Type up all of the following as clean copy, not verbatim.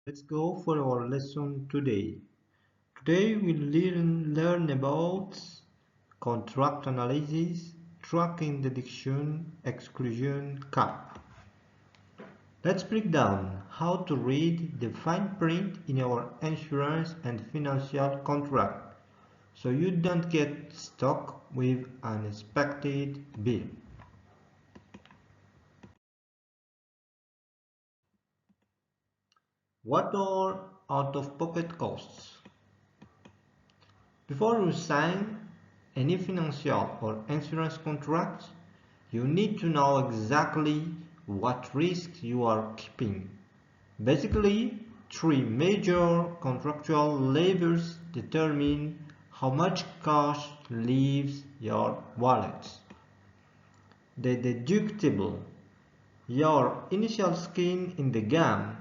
Let's go for our lesson today. Today we'll learn about contract analysis, tracking deduction, exclusion, cap. Let's break down how to read the fine print in our insurance and financial contract so you don't get stuck with an unexpected bill. What are out-of-pocket costs? Before you sign any financial or insurance contract, you need to know exactly what risks you are keeping. Basically, three major contractual levers determine how much cash leaves your wallet. The deductible, your initial skin in the game,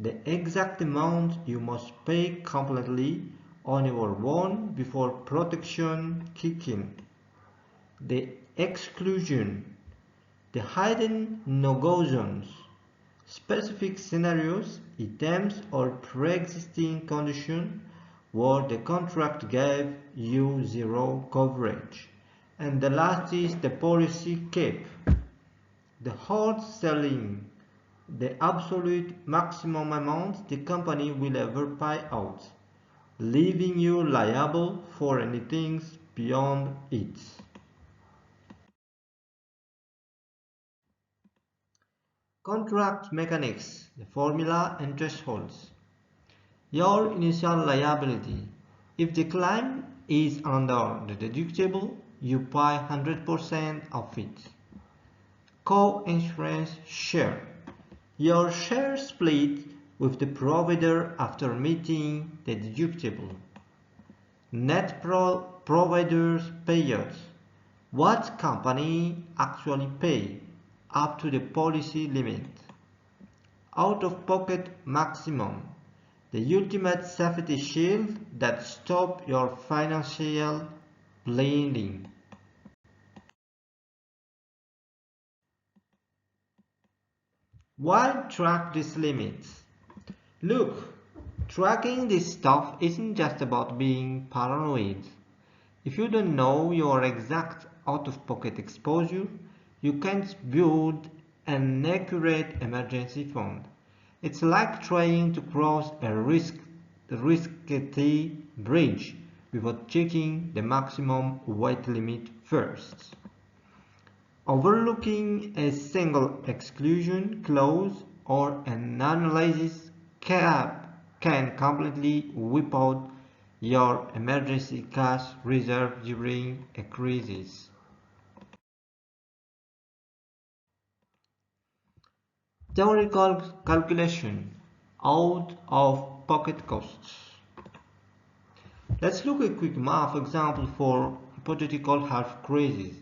the exact amount you must pay completely on your own before protection kicks in. The exclusion, the hidden no-go zones, specific scenarios, items or pre-existing conditions where the contract gave you zero coverage. And the last is the policy cap, the hard selling, the absolute maximum amount the company will ever pay out, leaving you liable for anything beyond it. Contract mechanics, the formula and thresholds. Your initial liability. If the claim is under the deductible, you pay 100% of it. Co-insurance share. Your share split with the provider after meeting the deductible. Net providers payouts. What company actually pay up to the policy limit. Out-of-pocket maximum. The ultimate safety shield that stops your financial bleeding. Why track these limits? Look, tracking this stuff isn't just about being paranoid. If you don't know your exact out-of-pocket exposure, you can't build an accurate emergency fund. It's like trying to cross a risky bridge without checking the maximum weight limit first. Overlooking a single exclusion clause or an analysis cap can completely wipe out your emergency cash reserve during a crisis. Theoretical calculation, out-of-pocket costs. Let's look at a quick math example for hypothetical health crisis,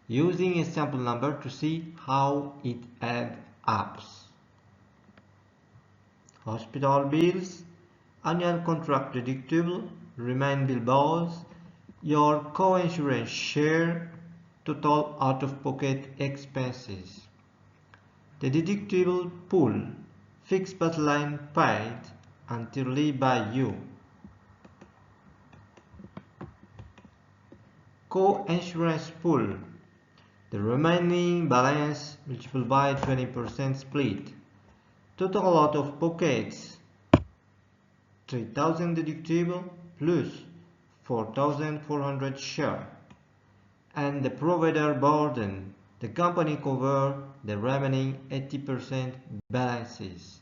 using a sample number to see how it adds up. Hospital bills, annual contract deductible, remain bill balls, your co-insurance share, total out-of-pocket expenses. The deductible pool, fixed baseline paid entirely by you. Co-insurance pool, the remaining balance multiplied by 20% split. Total out of pockets 3,000 deductible plus 4,400 share. And the provider burden, the company cover the remaining 80% balances.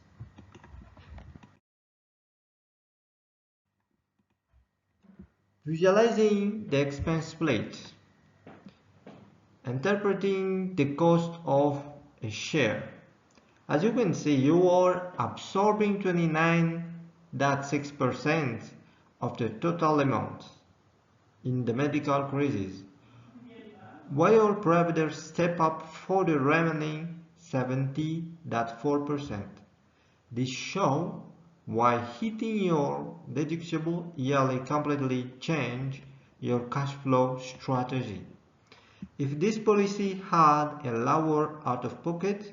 Visualizing the expense split. Interpreting the cost of a share. As you can see, you are absorbing 29.6% of the total amount in the medical crisis, while your providers step up for the remaining 70.4%. This shows why hitting your deductible yearly completely change your cash flow strategy. If this policy had a lower out-of-pocket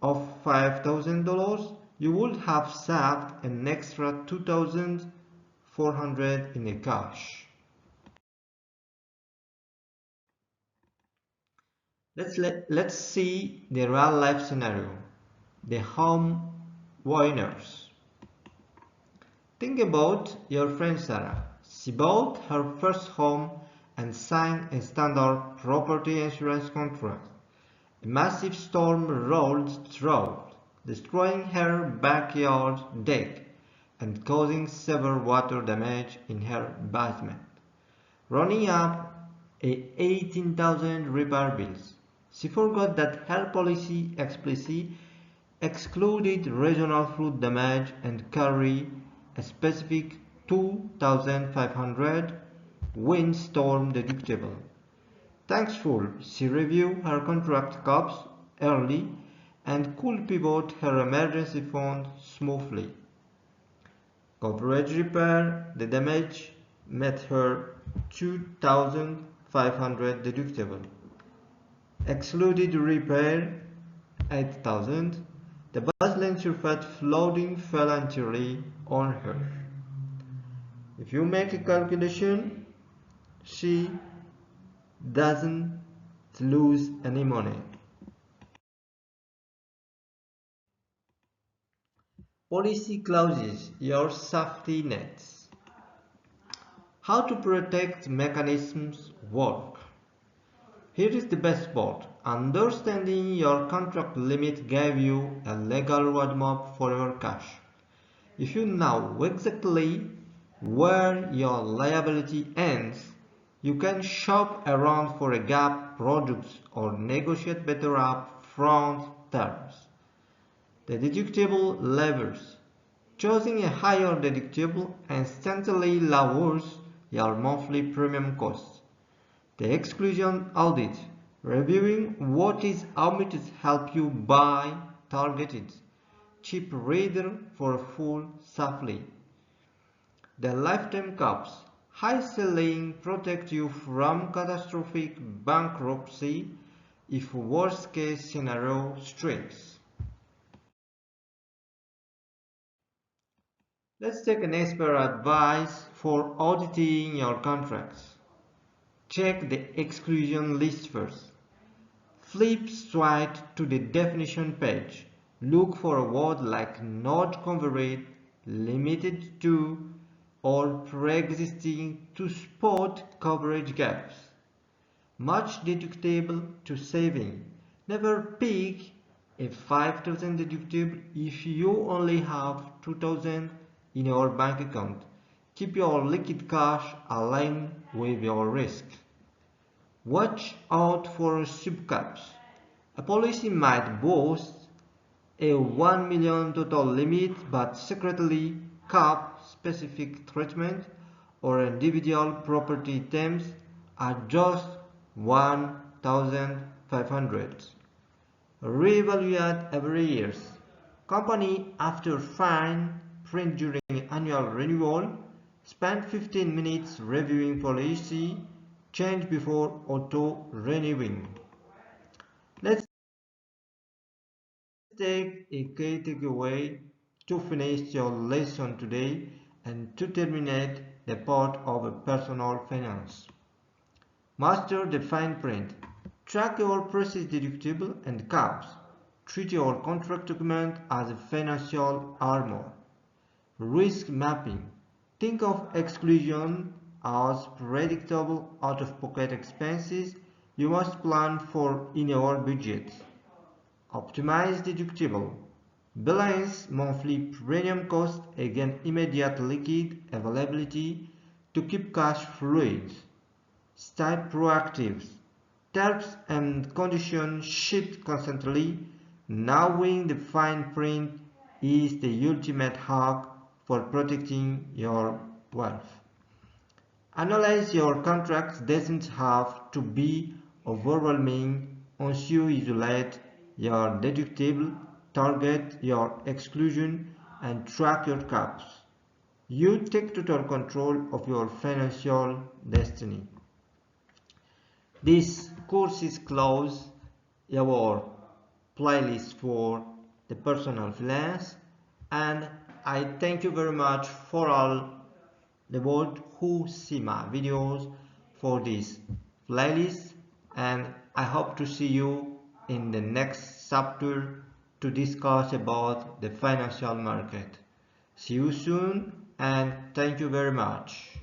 of $5,000, you would have saved an extra 2,400 in a cash. Let's see the real life scenario. The homeowners. Think about your friend Sarah. She bought her first home and signed a standard property insurance contract. A massive storm rolled through, destroying her backyard deck and causing severe water damage in her basement, running up a 18,000 repair bills. She forgot that her policy explicitly excluded regional flood damage and carried a specific 2,500 windstorm deductible. Thankful, she reviewed her contract caps early and could pivot her emergency fund smoothly. Coverage repair the damage met her 2,500 deductible. Excluded repair 8,000. The baseline surface flooding fell entirely on her. If you make a calculation, she doesn't lose any money. Policy clauses, your safety nets. How to protect mechanisms work. Here is the best part. Understanding your contract limit gave you a legal roadmap for your cash. If you know exactly where your liability ends, you can shop around for a gap products or negotiate better upfront terms. The deductible levers. Choosing a higher deductible instantly lowers your monthly premium costs. The exclusion audit. Reviewing what is omitted help you buy targeted, cheap reader for a full safely. The lifetime caps. High ceiling protect you from catastrophic bankruptcy if worst case scenario strikes. Let's take an expert advice for auditing your contracts. Check the exclusion list first. Flip straight to the definition page. Look for a word like not covered, limited to, or pre-existing to spot coverage gaps. Match deductible to saving. Never pick a 5,000 deductible if you only have 2,000 in your bank account. Keep your liquid cash aligned with your risk. Watch out for subcaps. A policy might boast a 1 million total limit but secretly cap specific treatment or individual property terms at just 1,500. Reevaluate every year. Company after fine print during annual renewal. Spend 15 minutes reviewing policy change before auto-renewing. Let's take a key takeaway to finish your lesson today and to terminate the part of personal finance. Master the fine print. Track your precise deductible and caps. Treat your contract document as a financial armor. Risk mapping. Think of exclusion as predictable out-of-pocket expenses you must plan for in your budget. Optimize deductible. Balance monthly premium cost against immediate liquid availability to keep cash fluid. Stay proactive. Terms and conditions shift constantly. Knowing the fine print is the ultimate hack for protecting your wealth. Analyze your contracts doesn't have to be overwhelming once you isolate your deductible, target your exclusion, and track your caps. You take total control of your financial destiny. This course is closed. Our playlist for the personal finance. and I thank you very much for all the world who see my videos for this playlist, and I hope to see you in the next chapter to discuss about the financial market. See you soon and thank you very much.